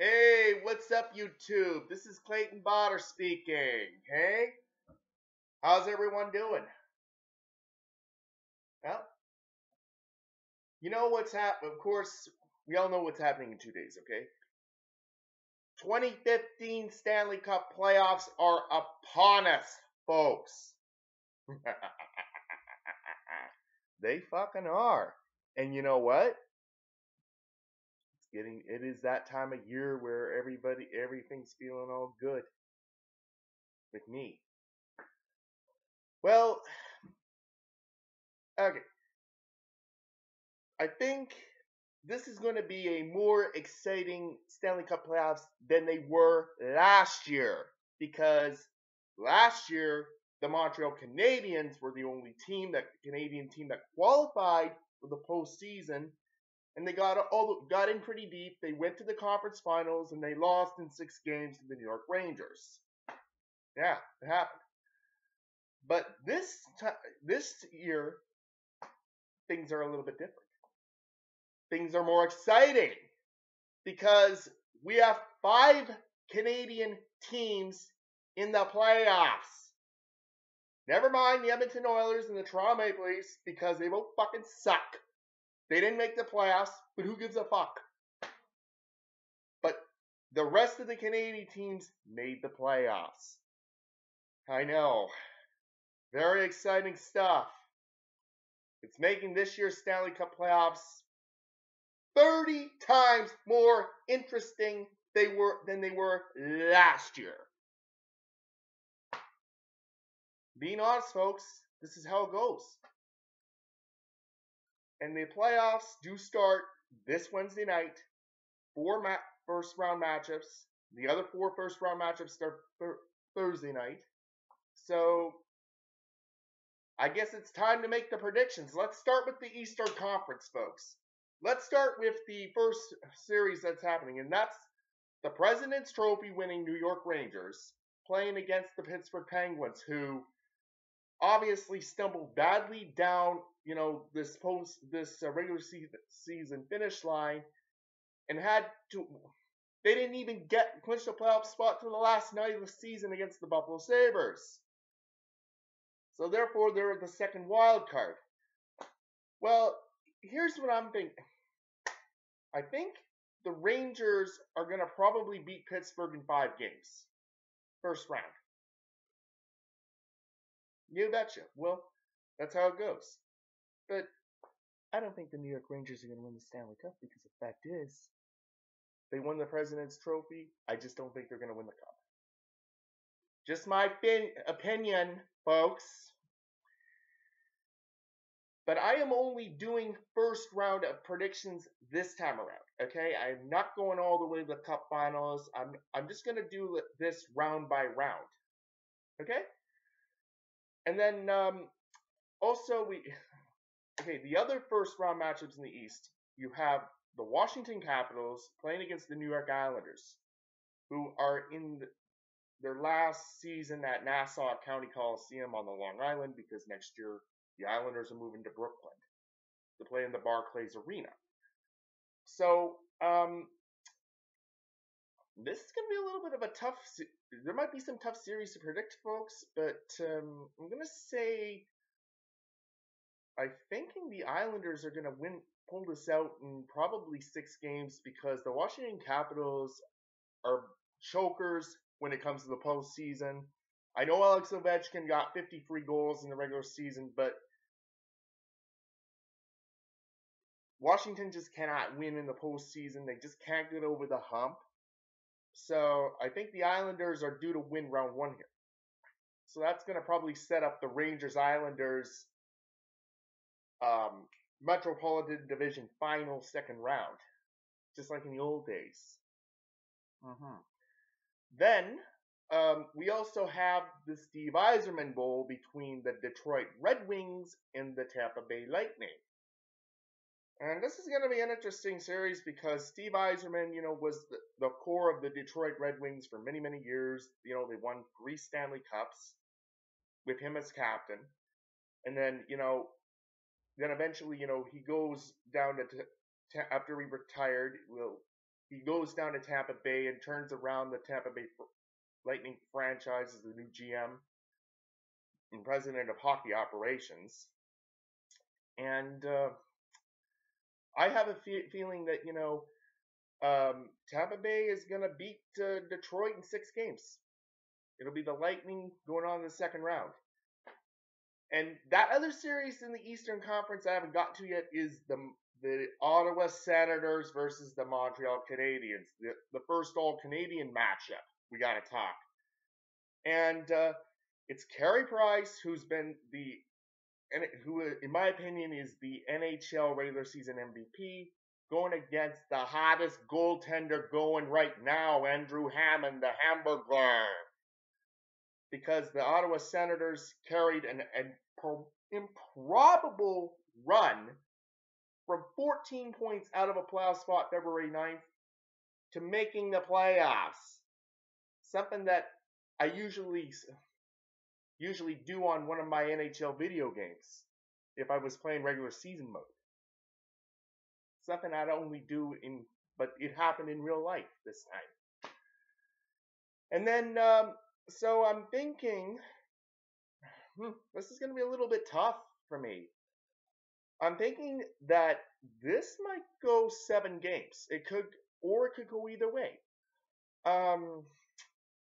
Hey, what's up, YouTube? This is Clayton Botter speaking. Hey, how's everyone doing? Well, you know what's happening. Of course, we all know what's happening in 2 days, okay? 2015 Stanley Cup playoffs are upon us, folks. They fucking are. And you know what? It is that time of year where everything's feeling all good with me. Well, okay. I think this is going to be a more exciting Stanley Cup playoffs than they were last year, because last year the Montreal Canadiens were the only Canadian team that qualified for the postseason, and they got in pretty deep. They went to the conference finals and they lost in 6 games to the New York Rangers. Yeah, it happened. But this year things are a little bit different. Things are more exciting because we have 5 Canadian teams in the playoffs. Never mind the Edmonton Oilers and the Toronto Maple Leafs because they both fucking suck. They didn't make the playoffs, but who gives a fuck? But the rest of the Canadian teams made the playoffs. I know. Very exciting stuff. It's making this year's Stanley Cup playoffs 30 times more interesting than they were last year. Being honest, folks, this is how it goes. And the playoffs do start this Wednesday night. 4 first round matchups. The other 4 first round matchups start Thursday night. So I guess it's time to make the predictions. Let's start with the Eastern Conference, folks. Let's start with the first series that's happening, and that's the President's Trophy winning New York Rangers playing against the Pittsburgh Penguins, who obviously stumbled badly down, this regular season finish line, and they didn't even clinch the playoff spot to the last night of the season against the Buffalo Sabres. So therefore, they're the second wild card. Well, here's what I'm thinking. I think the Rangers are going to probably beat Pittsburgh in 5 games. First round. You betcha. Well, that's how it goes. But I don't think the New York Rangers are going to win the Stanley Cup because the fact is, they won the President's Trophy. I just don't think they're going to win the Cup. Just my opinion, folks. But I am only doing first round of predictions this time around, okay? I'm not going all the way to the Cup Finals. I'm just going to do this round by round, okay? And then also the other first round matchups in the East, you have the Washington Capitals playing against the New York Islanders, who are in their last season at Nassau County Coliseum on the Long Island, because next year the Islanders are moving to Brooklyn to play in the Barclays Arena. So, this is going to be a little bit of a tough. There might be some tough series to predict, folks, but I'm going to say I'm thinking the Islanders are going to pull this out in probably 6 games, because the Washington Capitals are chokers when it comes to the postseason. I know Alex Ovechkin got 53 goals in the regular season, but Washington just cannot win in the postseason. They just can't get over the hump. So I think the Islanders are due to win round 1 here. So that's going to probably set up the Rangers-Islanders Metropolitan Division final second round, just like in the old days. Then we also have the Steve Yzerman Bowl between the Detroit Red Wings and the Tampa Bay Lightning. And this is going to be an interesting series because Steve Yzerman, was the core of the Detroit Red Wings for many, many years. They won 3 Stanley Cups with him as captain. And then, then eventually, he goes down to after he retired, he goes down to Tampa Bay and turns around the Tampa Bay Lightning franchise as the new GM and president of hockey operations. And I have a feeling that, Tampa Bay is going to beat Detroit in 6 games. It'll be the Lightning going on in the second round. And that other series in the Eastern Conference I haven't got to yet is the Ottawa Senators versus the Montreal Canadiens. The first all-Canadian matchup we got to talk. And it's Carey Price, who in my opinion is the NHL regular season MVP, going against the hottest goaltender going right now, Andrew Hammond, the Hamburglar. Because the Ottawa Senators carried an improbable run from 14 points out of a playoff spot February 9th to making the playoffs. Something that I usually do on one of my NHL video games if I was playing regular season mode. Something I'd only do but it happened in real life this time. And then, so I'm thinking, this is going to be a little bit tough for me. I'm thinking that this might go 7 games. It could go either way. I'm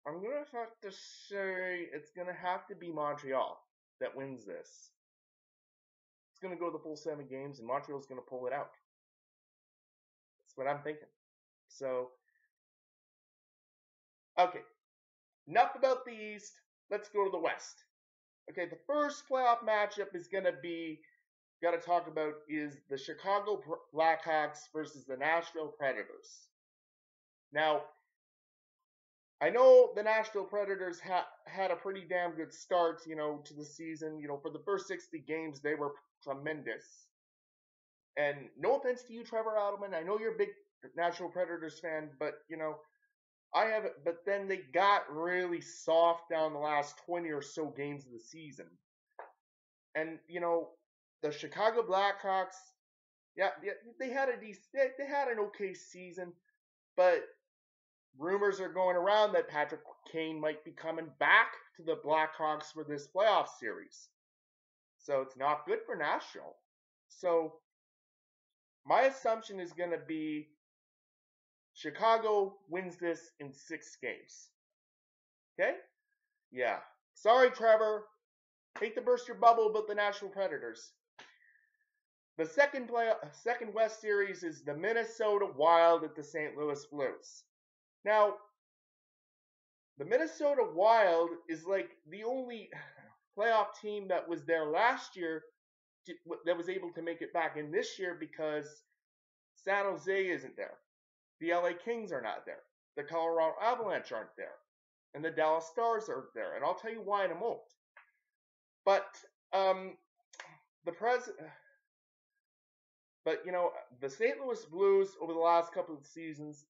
going to have to say it's going to have to be Montreal that wins this. It's going to go the full 7 games, and Montreal's going to pull it out. That's what I'm thinking. So, okay. Enough about the East. Let's go to the West. Okay, the first playoff matchup is going to be, got to talk about, is the Chicago Blackhawks versus the Nashville Predators. Now, I know the Nashville Predators had a pretty damn good start, to the season. For the first 60 games, they were tremendous. And no offense to you, Trevor Adelman. I know you're a big Nashville Predators fan, but, but then they got really soft down the last 20 or so games of the season. And, the Chicago Blackhawks, they had an okay season, but rumors are going around that Patrick Kane might be coming back to the Blackhawks for this playoff series. So it's not good for Nashville. So my assumption is going to be Chicago wins this in 6 games. Okay? Yeah. Sorry, Trevor. Hate to burst your bubble about the Nashville Predators. The second West Series is the Minnesota Wild at the St. Louis Blues. Now, the Minnesota Wild is like the only playoff team that was there last year that was able to make it back in this year because San Jose isn't there. The LA Kings are not there. The Colorado Avalanche aren't there. And the Dallas Stars aren't there. And I'll tell you why in a moment. But, the St. Louis Blues over the last couple of seasons,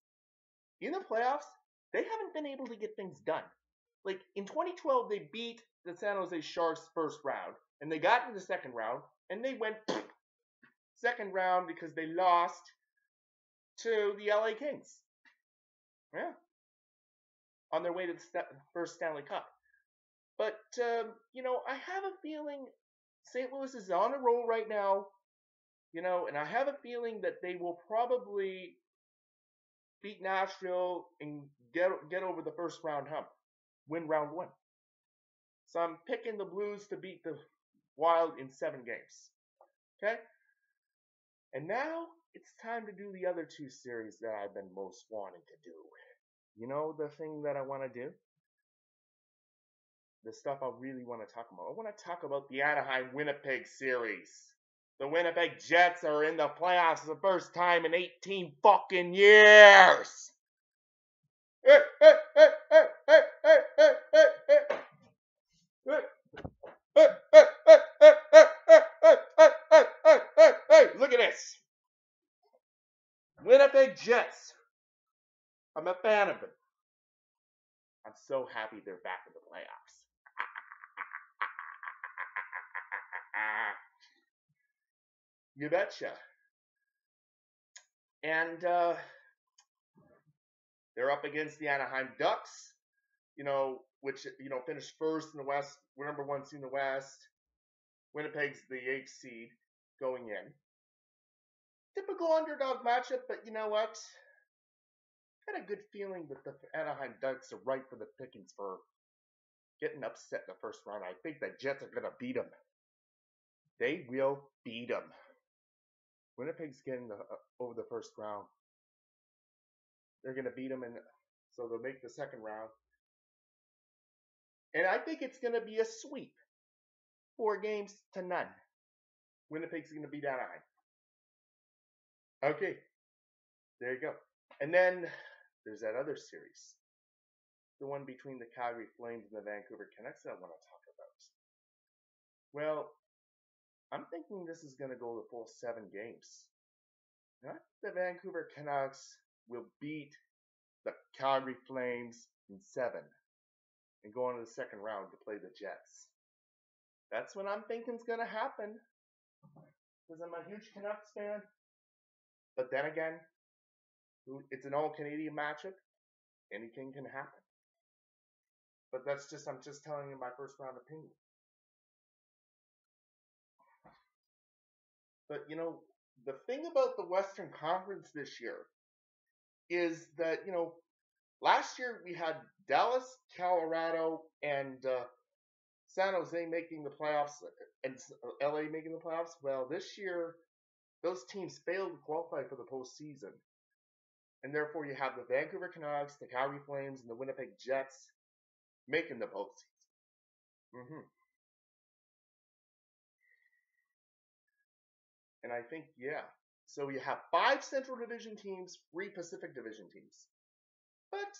in the playoffs, they haven't been able to get things done. Like, in 2012, they beat the San Jose Sharks first round, and they got to the second round, and they went second round because they lost to the LA Kings. Yeah. On their way to the first Stanley Cup. But, I have a feeling St. Louis is on a roll right now, and I have a feeling that they will probably beat Nashville and get over the first round hump, win round 1. So I'm picking the Blues to beat the Wild in 7 games. Okay? And now it's time to do the other 2 series that I've been most wanting to do. You know the thing that I want to do? The stuff I really want to talk about. I want to talk about the Anaheim-Winnipeg series. The Winnipeg Jets are in the playoffs for the first time in 18 fucking years. Hey, look at this. Winnipeg Jets. I'm a fan of them. I'm so happy they're back in the playoffs. You betcha. And They're up against the Anaheim Ducks, which, finished first in the West. We're number 1 seed in the West. Winnipeg's the 8th seed going in. Typical underdog matchup, but you know what? Got a good feeling that the Anaheim Ducks are ripe for the pickings for getting upset in the first round. I think the Jets are going to beat them. They will beat them. Winnipeg's getting over the first round. They're going to beat them, and so they'll make the second round. And I think it's going to be a sweep. 4-0 Winnipeg's going to beat Anaheim. Okay, there you go. And then there's that other series. The one between the Calgary Flames and the Vancouver Canucks that I want to talk about. Well, I'm thinking this is going to go the full 7 games. Not the Vancouver Canucks will beat the Calgary Flames in 7 and go on to the second round to play the Jets. That's what I'm thinking is going to happen. Because I'm a huge Canucks fan. But then again, it's an all-Canadian matchup. Anything can happen. But I'm just telling you my first round opinion. But, the thing about the Western Conference this year is that, last year we had Dallas, Colorado, and San Jose making the playoffs, and LA making the playoffs. Well, this year, those teams failed to qualify for the postseason. And therefore, you have the Vancouver Canucks, the Calgary Flames, and the Winnipeg Jets making the postseason. And I think, yeah. So you have 5 Central Division teams, 3 Pacific Division teams. But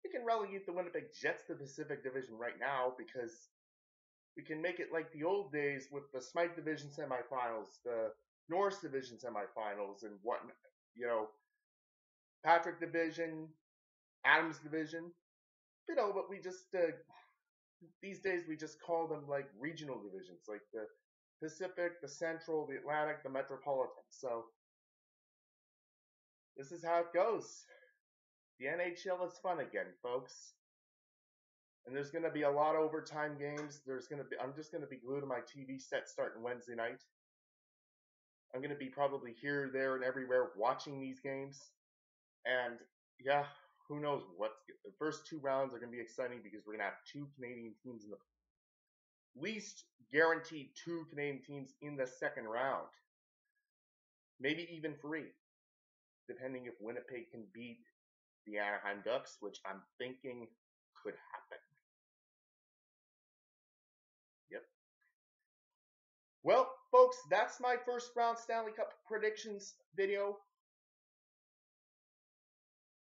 we can relegate the Winnipeg Jets to the Pacific Division right now because we can make it like the old days with the Smythe Division semifinals, the Norris Division semifinals, and whatnot. Patrick Division, Adams Division. But we just, these days we just call them like regional divisions, like the Pacific, the Central, the Atlantic, the Metropolitan. So this is how it goes. The NHL is fun again, folks. And there's going to be a lot of overtime games. I'm just going to be glued to my TV set starting Wednesday night. I'm going to be probably here, there, and everywhere watching these games. And yeah, who knows what. The first 2 rounds are going to be exciting because we're going to have 2 Canadian teams in the least guaranteed 2 Canadian teams in the second round. Maybe even 3, depending if Winnipeg can beat the Anaheim Ducks, which I'm thinking could happen. Yep. Well, folks, that's my first round Stanley Cup predictions video.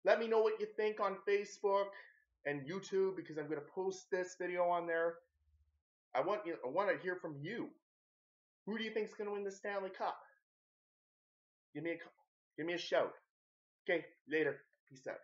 Let me know what you think on Facebook and YouTube because I'm going to post this video on there. I want to hear from you. Who do you think is going to win the Stanley Cup? Give me a shout. Okay, later. Peace out.